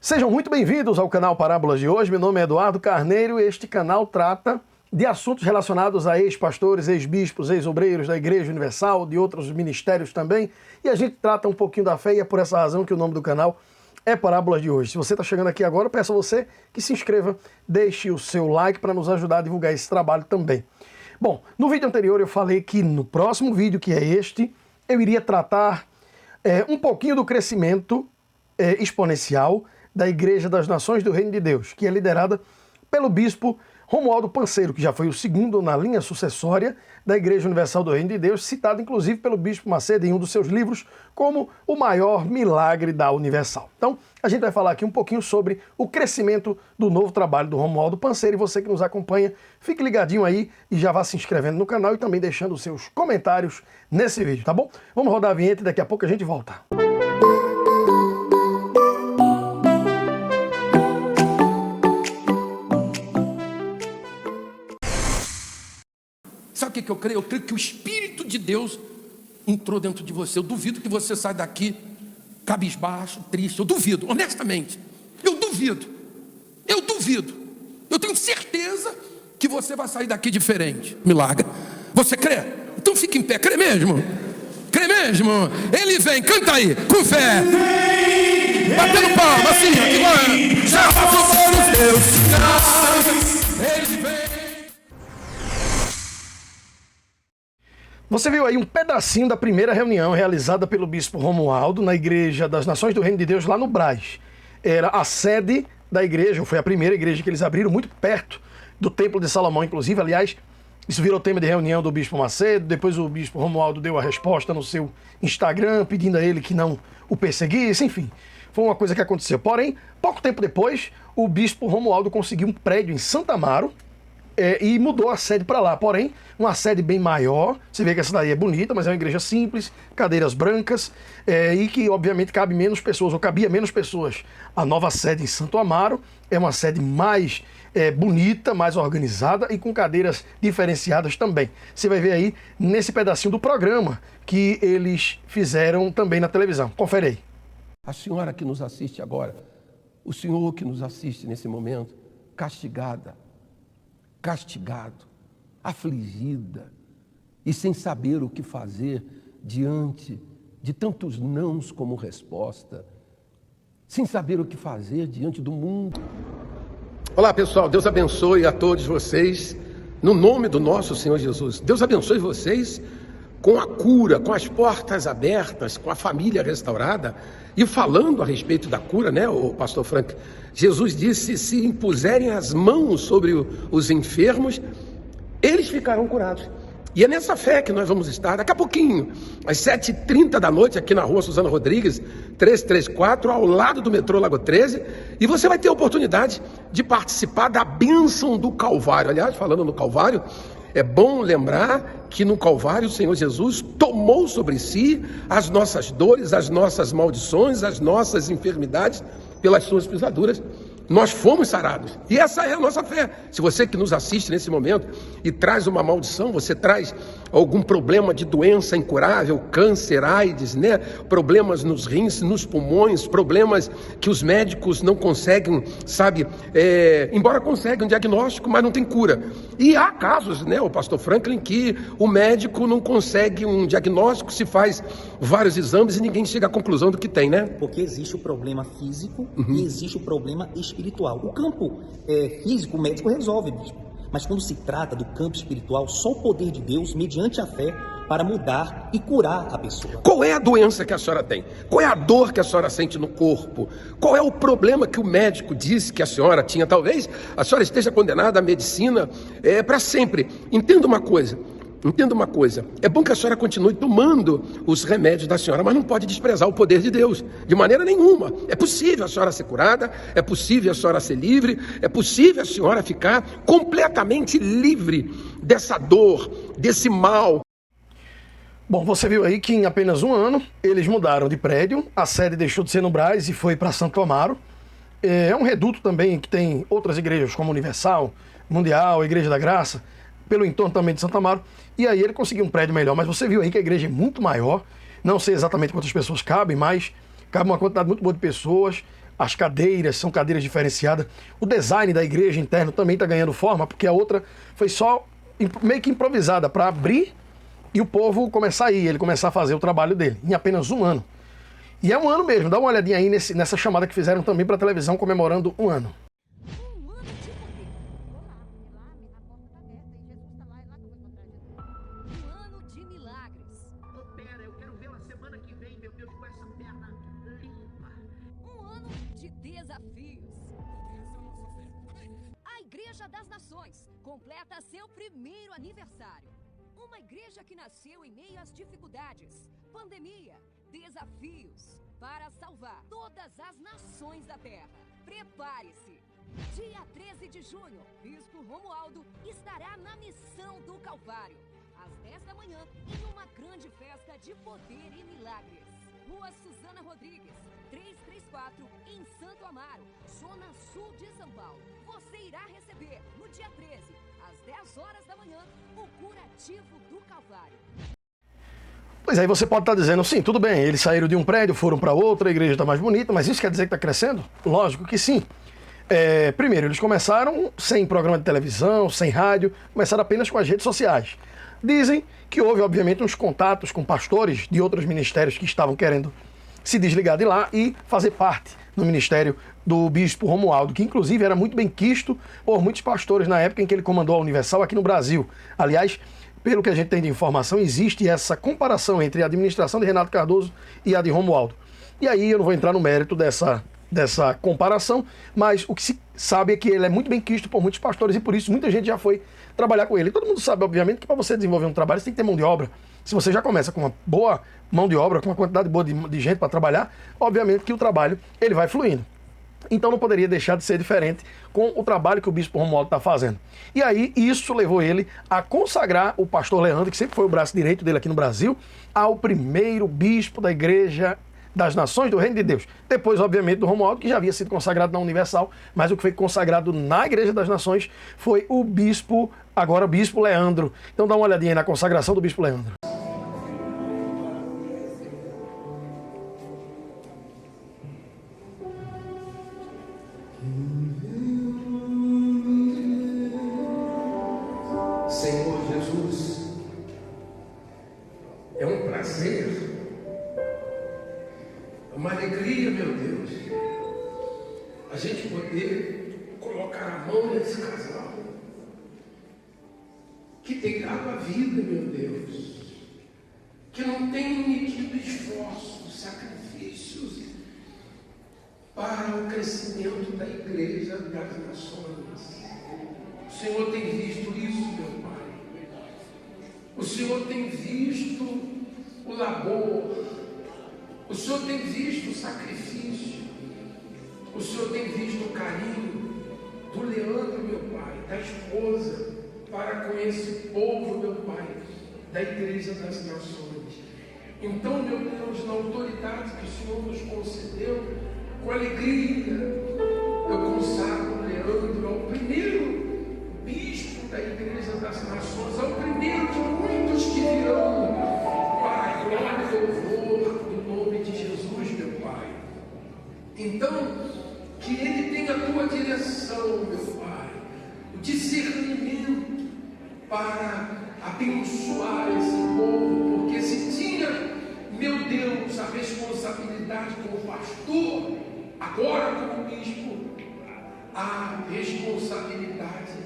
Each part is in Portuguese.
Sejam muito bem-vindos ao canal Parábolas de hoje. Meu nome é Eduardo Carneiro e este canal trata de assuntos relacionados a ex-pastores, ex-bispos, ex-obreiros da Igreja Universal, de outros ministérios também. E a gente trata um pouquinho da fé e é por essa razão que o nome do canal é Parábolas de hoje. Se você está chegando aqui agora, eu peço a você que se inscreva, deixe o seu like para nos ajudar a divulgar esse trabalho também. Bom, no vídeo anterior eu falei que no próximo vídeo, que é este, eu iria tratar um pouquinho do crescimento exponencial da Igreja das Nações do Reino de Deus, que é liderada pelo bispo Romualdo Panseiro, que já foi o segundo na linha sucessória da Igreja Universal do Reino de Deus, citado inclusive pelo bispo Macedo em um dos seus livros como o maior milagre da Universal. Então, a gente vai falar aqui um pouquinho sobre o crescimento do novo trabalho do Romualdo Panseiro, e você que nos acompanha, fique ligadinho aí e já vá se inscrevendo no canal e também deixando os seus comentários nesse vídeo, tá bom? Vamos rodar a vinheta e daqui a pouco a gente volta. Sabe o que eu creio? Eu creio que o Espírito de Deus entrou dentro de você. Eu duvido que você saia daqui cabisbaixo, triste. Eu duvido, honestamente. Eu duvido. Eu tenho certeza que você vai sair daqui diferente. Milagre. Você crê? Então fique em pé. Crê mesmo? Crê mesmo? Ele vem. Canta aí, com fé. Batendo palma, assim, igual. Já passou por os meus sinais. Ele vem. Você viu aí um pedacinho da primeira reunião realizada pelo bispo Romualdo na Igreja das Nações do Reino de Deus lá no Brás. Era a sede da igreja, foi a primeira igreja que eles abriram muito perto do Templo de Salomão, inclusive. Aliás, isso virou tema de reunião do bispo Macedo. Depois o bispo Romualdo deu a resposta no seu Instagram, pedindo a ele que não o perseguisse. Enfim, foi uma coisa que aconteceu. Porém, pouco tempo depois, o bispo Romualdo conseguiu um prédio em Santa Amaro, e mudou a sede para lá. Porém, uma sede bem maior. Você vê que essa daí é bonita, mas é uma igreja simples, cadeiras brancas, e que obviamente cabe menos pessoas, ou cabia menos pessoas. A nova sede em Santo Amaro é uma sede mais bonita, mais organizada e com cadeiras diferenciadas também. Você vai ver aí nesse pedacinho do programa que eles fizeram também na televisão. Confere aí. A senhora que nos assiste agora, o senhor que nos assiste nesse momento, castigado, afligida e sem saber o que fazer diante de tantos nãos como resposta, sem saber o que fazer diante do mundo. Olá pessoal, Deus abençoe a todos vocês, no nome do nosso Senhor Jesus. Deus abençoe vocês com a cura, com as portas abertas, com a família restaurada. E falando a respeito da cura, né, o pastor Frank, Jesus disse: se impuserem as mãos sobre os enfermos, eles ficarão curados. E é nessa fé que nós vamos estar daqui a pouquinho, às 7h30 da noite, aqui na rua Suzana Rodrigues, 334, ao lado do metrô Lago 13, e você vai ter a oportunidade de participar da bênção do Calvário. Aliás, falando no Calvário, é bom lembrar que no Calvário o Senhor Jesus tomou sobre si as nossas dores, as nossas maldições, as nossas enfermidades, pelas suas pisaduras. Nós fomos sarados. E essa é a nossa fé. Se você que nos assiste nesse momento e traz uma maldição, você traz algum problema de doença incurável, câncer, AIDS, né? Problemas nos rins, nos pulmões, problemas que os médicos não conseguem, sabe? Embora conseguem um diagnóstico, mas não tem cura. E há casos, né, o pastor Franklin, que o médico não consegue um diagnóstico, se faz vários exames e ninguém chega à conclusão do que tem, né? Porque existe o problema físico e existe o problema espiritual. O campo físico, o médico resolve mesmo. Mas quando se trata do campo espiritual, só o poder de Deus, mediante a fé, para mudar e curar a pessoa. Qual é a doença que a senhora tem? Qual é a dor que a senhora sente no corpo? Qual é o problema que o médico disse que a senhora tinha? Talvez a senhora esteja condenada à medicina para sempre. Entenda uma coisa, é bom que a senhora continue tomando os remédios da senhora, mas não pode desprezar o poder de Deus, de maneira nenhuma. É possível a senhora ser curada, é possível a senhora ser livre, é possível a senhora ficar completamente livre dessa dor, desse mal. Bom, você viu aí que em apenas um ano eles mudaram de prédio, a sede deixou de ser no Brás e foi para Santo Amaro. É um reduto também que tem outras igrejas como Universal, Mundial, Igreja da Graça, pelo entorno também de Santo Amaro, e aí ele conseguiu um prédio melhor. Mas você viu aí que a igreja é muito maior, não sei exatamente quantas pessoas cabem, mas cabe uma quantidade muito boa de pessoas, as cadeiras são cadeiras diferenciadas. O design da igreja interna também está ganhando forma, porque a outra foi só meio que improvisada para abrir e o povo começar a ir, ele começar a fazer o trabalho dele, em apenas um ano. E é um ano mesmo, dá uma olhadinha aí nessa chamada que fizeram também para a televisão comemorando um ano. A Igreja das Nações completa seu primeiro aniversário. Uma igreja que nasceu em meio às dificuldades, pandemia, desafios, para salvar todas as nações da Terra. Prepare-se! Dia 13 de junho, Bispo Romualdo estará na missão do Calvário, às 10 da manhã, em uma grande festa de poder e milagres. Rua Suzana Rodrigues, 334, em Santo Amaro, zona sul de São Paulo. Você irá receber, no dia 13, às 10 horas da manhã, o curativo do Calvário. Pois aí você pode estar dizendo, sim, tudo bem, eles saíram de um prédio, foram para outro, a igreja está mais bonita, mas isso quer dizer que está crescendo? Lógico que sim. Primeiro, eles começaram sem programa de televisão, sem rádio, começaram apenas com as redes sociais. Dizem que houve, obviamente, uns contatos com pastores de outros ministérios que estavam querendo se desligar de lá e fazer parte do ministério do Bispo Romualdo, que inclusive era muito bem quisto por muitos pastores na época em que ele comandou a Universal aqui no Brasil. Aliás, pelo que a gente tem de informação, existe essa comparação entre a administração de Renato Cardoso e a de Romualdo. E aí eu não vou entrar no mérito dessa comparação, mas o que se sabe é que ele é muito bem quisto por muitos pastores e por isso muita gente já foi trabalhar com ele. E todo mundo sabe, obviamente, que para você desenvolver um trabalho você tem que ter mão de obra. Se você já começa com uma boa mão de obra, com uma quantidade boa de gente para trabalhar, obviamente que o trabalho ele vai fluindo. Então não poderia deixar de ser diferente com o trabalho que o Bispo Romualdo está fazendo. E aí isso levou ele a consagrar o pastor Leandro, que sempre foi o braço direito dele aqui no Brasil, ao primeiro bispo da Igreja das Nações do Reino de Deus. Depois, obviamente, do Romualdo, que já havia sido consagrado na Universal, mas o que foi consagrado na Igreja das Nações foi o bispo, agora o Bispo Leandro. Então dá uma olhadinha aí na consagração do Bispo Leandro. Senhor Jesus, é um prazer, uma alegria, meu Deus, a gente poder colocar a mão nesse casal que tem dado a vida, meu Deus, que não tem medido esforços, sacrifícios para o crescimento da Igreja das Nações. O Senhor tem visto isso, meu Pai. O Senhor tem visto o labor. O Senhor tem visto o sacrifício. O Senhor tem visto o carinho do Leandro, meu Pai, da esposa, para com esse povo, meu Pai, da Igreja das Nações. Então, meu Deus, na autoridade que o Senhor nos concedeu, com alegria, eu consagro o Leandro ao primeiro bispo da Igreja das Nações, ao primeiro de muitos que virão, para a glória e louvor do nome de Jesus, meu Pai. Então, que ele tenha a tua direção, meu Pai, o discernimento para abençoar esse povo, porque se tinha, meu Deus, a responsabilidade como pastor, agora como bispo, a responsabilidade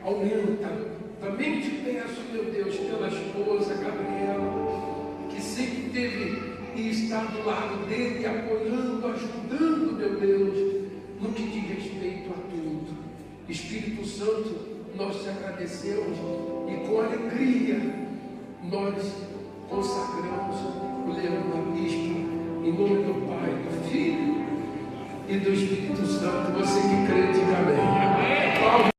aumenta. Também te peço, meu Deus, pela esposa Gabriela, que sempre teve e está do lado dele, apoiando, ajudando, meu Deus, no que diz respeito a tudo. Espírito Santo, nós te agradecemos e com alegria nós consagramos o Leandro a bispo, em nome do Pai, do Filho e do Espírito Santo. Você que crê, diga amém.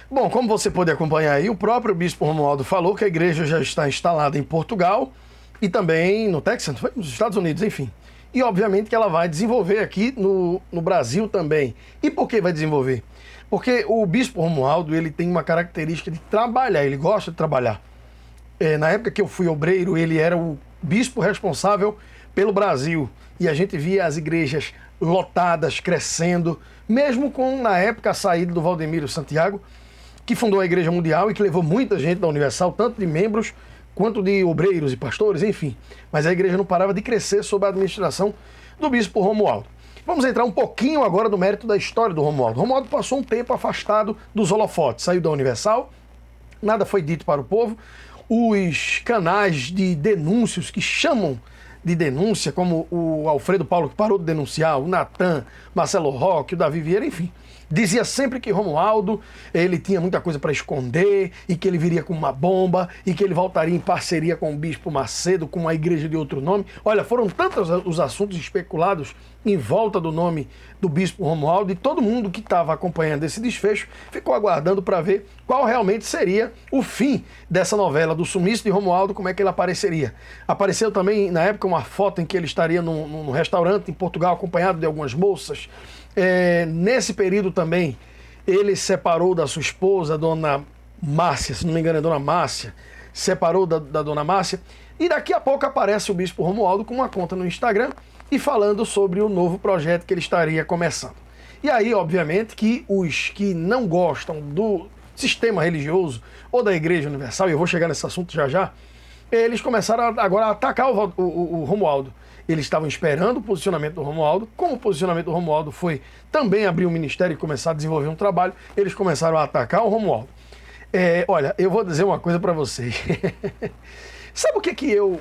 Bom, como você pôde acompanhar aí, o próprio Bispo Romualdo falou que a igreja já está instalada em Portugal e também no Texas, nos Estados Unidos, enfim. E obviamente que ela vai desenvolver aqui no Brasil também. E por que vai desenvolver? Porque o Bispo Romualdo, ele tem uma característica de trabalhar, ele gosta de trabalhar. Na época que eu fui obreiro, ele era o bispo responsável pelo Brasil. E a gente via as igrejas lotadas, crescendo, mesmo com, na época, a saída do Valdemiro Santiago, que fundou a Igreja Mundial e que levou muita gente da Universal, tanto de membros quanto de obreiros e pastores, enfim. Mas a igreja não parava de crescer sob a administração do bispo Romualdo. Vamos entrar um pouquinho agora no mérito da história do Romualdo. Romualdo passou um tempo afastado dos holofotes, saiu da Universal, nada foi dito para o povo. Os canais de denúncios que chamam de denúncia, como o Alfredo Paulo, que parou de denunciar, o Natan, Marcelo Roque, o Davi Vieira, enfim, dizia sempre que Romualdo, ele tinha muita coisa para esconder e que ele viria com uma bomba e que ele voltaria em parceria com o Bispo Macedo, com uma igreja de outro nome. Olha, foram tantos os assuntos especulados em volta do nome do Bispo Romualdo e todo mundo que estava acompanhando esse desfecho ficou aguardando para ver qual realmente seria o fim dessa novela do sumiço de Romualdo, como é que ele apareceria. Apareceu também, na época, uma foto em que ele estaria num restaurante em Portugal, acompanhado de algumas moças. Nesse período também, ele separou da sua esposa, dona Márcia, se não me engano é dona Márcia, separou da dona Márcia, e daqui a pouco aparece o Bispo Romualdo com uma conta no Instagram e falando sobre o novo projeto que ele estaria começando. E aí, obviamente, que os que não gostam do sistema religioso ou da Igreja Universal, e eu vou chegar nesse assunto já já, eles começaram agora a atacar o Romualdo. Eles estavam esperando o posicionamento do Romualdo. Como o posicionamento do Romualdo foi também abrir um ministério e começar a desenvolver um trabalho, eles começaram a atacar o Romualdo. Olha, eu vou dizer uma coisa para vocês. Sabe o que eu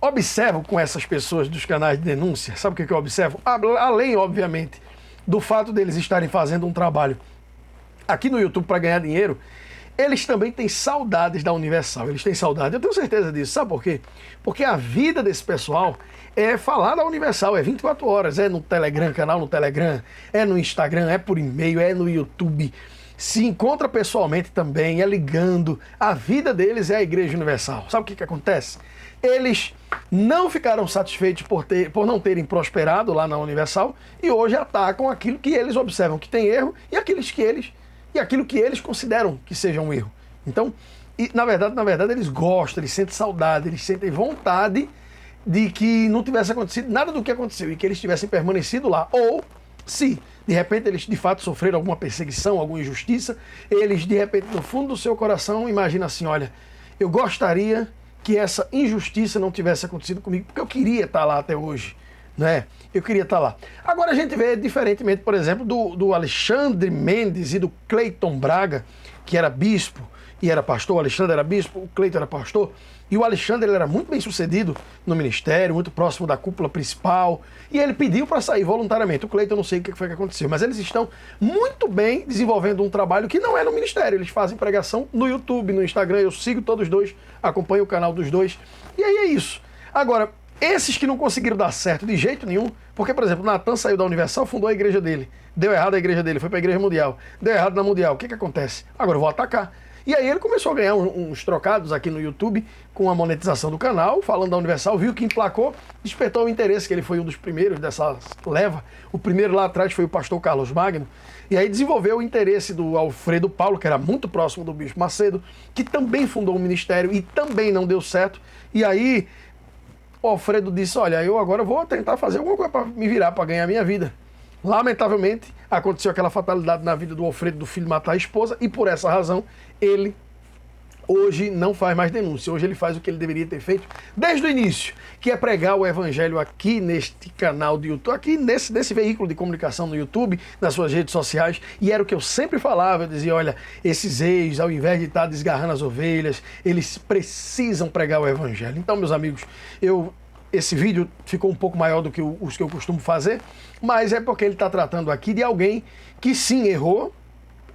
observo com essas pessoas dos canais de denúncia? Sabe o que eu observo? Além, obviamente, do fato deles estarem fazendo um trabalho aqui no YouTube para ganhar dinheiro, eles também têm saudades da Universal. Eles têm saudade, eu tenho certeza disso. Sabe por quê? Porque a vida desse pessoal é falar da Universal, é 24 horas, é no Telegram, canal no Telegram, é no Instagram, é por e-mail, é no YouTube. Se encontra pessoalmente também, é ligando. A vida deles é a Igreja Universal. Sabe o que acontece? Eles não ficaram satisfeitos por não terem prosperado lá na Universal e hoje atacam aquilo que eles observam que tem erro e aquilo que eles consideram que seja um erro. Então, na verdade, eles gostam, eles sentem saudade, eles sentem vontade de que não tivesse acontecido nada do que aconteceu e que eles tivessem permanecido lá. Ou, se de repente eles de fato sofreram alguma perseguição, alguma injustiça, eles de repente no fundo do seu coração imaginam assim, olha, eu gostaria que essa injustiça não tivesse acontecido comigo, porque eu queria estar lá até hoje, né? Eu queria estar lá. Agora a gente vê, diferentemente, por exemplo, do Alexandre Mendes e do Cleiton Braga, que era bispo e era pastor. O Alexandre era bispo, o Cleiton era pastor. E o Alexandre ele era muito bem sucedido no ministério, muito próximo da cúpula principal. E ele pediu para sair voluntariamente. O Cleiton, eu não sei o que foi que aconteceu, mas eles estão muito bem desenvolvendo um trabalho que não é no ministério. Eles fazem pregação no YouTube, no Instagram. Eu sigo todos os dois, acompanho o canal dos dois. E aí é isso. Agora, esses que não conseguiram dar certo de jeito nenhum, porque, por exemplo, o Natan saiu da Universal, fundou a igreja dele. Deu errado a igreja dele, foi para a Igreja Mundial. Deu errado na Mundial. O que acontece? Agora eu vou atacar. E aí ele começou a ganhar uns trocados aqui no YouTube com a monetização do canal, falando da Universal, viu que emplacou, despertou o interesse, que ele foi um dos primeiros dessa leva. O primeiro lá atrás foi o pastor Carlos Magno. E aí desenvolveu o interesse do Alfredo Paulo, que era muito próximo do Bispo Macedo, que também fundou um ministério e também não deu certo. E aí o Alfredo disse, olha, eu agora vou tentar fazer alguma coisa para me virar, para ganhar a minha vida. Lamentavelmente, aconteceu aquela fatalidade na vida do Alfredo, do filho matar a esposa, e por essa razão, ele hoje não faz mais denúncia. Hoje ele faz o que ele deveria ter feito desde o início, que é pregar o evangelho aqui neste canal do YouTube, aqui nesse veículo de comunicação no YouTube, nas suas redes sociais, e era o que eu sempre falava, eu dizia, olha, esses ex, ao invés de estar desgarrando as ovelhas, eles precisam pregar o evangelho. Então, meus amigos, esse vídeo ficou um pouco maior do que os que eu costumo fazer, mas é porque ele está tratando aqui de alguém que sim errou,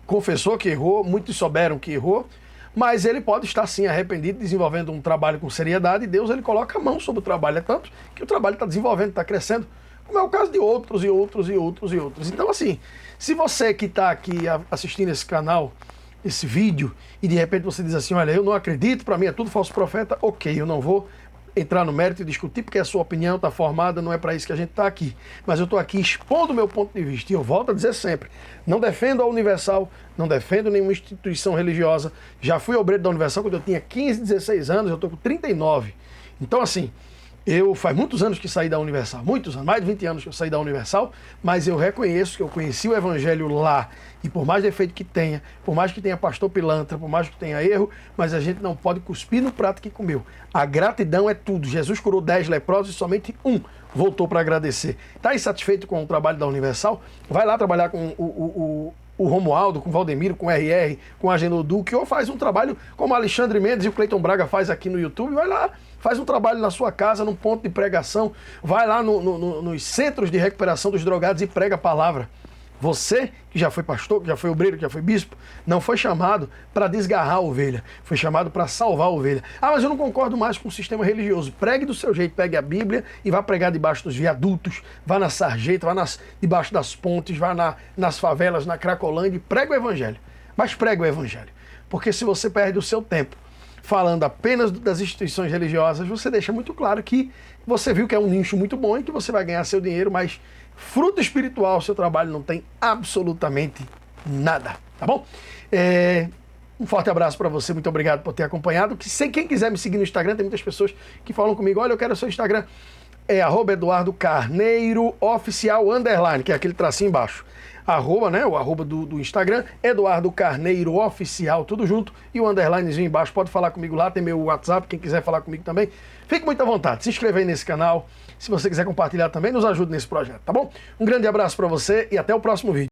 confessou que errou, muitos souberam que errou, mas ele pode estar sim arrependido, desenvolvendo um trabalho com seriedade, e Deus ele coloca a mão sobre o trabalho, é tanto que o trabalho está desenvolvendo, está crescendo, como é o caso de outros e outros e outros e outros. Então assim, se você que está aqui assistindo esse canal, esse vídeo, e de repente você diz assim, olha, eu não acredito, para mim é tudo falso profeta, ok, eu não vou entrar no mérito e discutir, porque a sua opinião está formada, não é para isso que a gente está aqui. Mas eu estou aqui expondo o meu ponto de vista, e eu volto a dizer sempre, não defendo a Universal, não defendo nenhuma instituição religiosa, já fui obreiro da Universal quando eu tinha 15, 16 anos, eu estou com 39. Então assim, Eu faz muitos anos que saí da Universal, muitos anos, mais de 20 anos que eu saí da Universal, mas eu reconheço que eu conheci o Evangelho lá, e por mais defeito que tenha, por mais que tenha pastor pilantra, por mais que tenha erro, mas a gente não pode cuspir no prato que comeu. A gratidão é tudo. Jesus curou 10 leprosos e somente um voltou para agradecer. Está insatisfeito com o trabalho da Universal? Vai lá trabalhar com o Romualdo, com o Valdemiro, com o RR, com a Agenor Duque, ou faz um trabalho como o Alexandre Mendes e o Cleiton Braga faz aqui no YouTube, vai lá, faz um trabalho na sua casa, num ponto de pregação, vai lá nos centros de recuperação dos drogados e prega a palavra. Você, que já foi pastor, que já foi obreiro, que já foi bispo, não foi chamado para desgarrar a ovelha, foi chamado para salvar a ovelha. Ah, mas eu não concordo mais com o sistema religioso. Pregue do seu jeito, pegue a Bíblia e vá pregar debaixo dos viadutos, vá na sarjeta, vá debaixo das pontes, vá nas favelas, na Cracolândia e pregue o Evangelho. Mas pregue o Evangelho, porque se você perde o seu tempo falando apenas das instituições religiosas, você deixa muito claro que você viu que é um nicho muito bom e que você vai ganhar seu dinheiro, mas fruto espiritual, seu trabalho não tem absolutamente nada, tá bom? Um forte abraço para você, muito obrigado por ter acompanhado. Quem quiser me seguir no Instagram, tem muitas pessoas que falam comigo, olha, eu quero o seu Instagram, é @EduardoCarneiroOficial_, que é aquele tracinho embaixo. O arroba do Instagram, Eduardo Carneiro Oficial, tudo junto, e o underlinezinho embaixo. Pode falar comigo lá, tem meu WhatsApp, quem quiser falar comigo também. Fique muito à vontade, se inscreve aí nesse canal. Se você quiser compartilhar também, nos ajude nesse projeto, tá bom? Um grande abraço para você e até o próximo vídeo.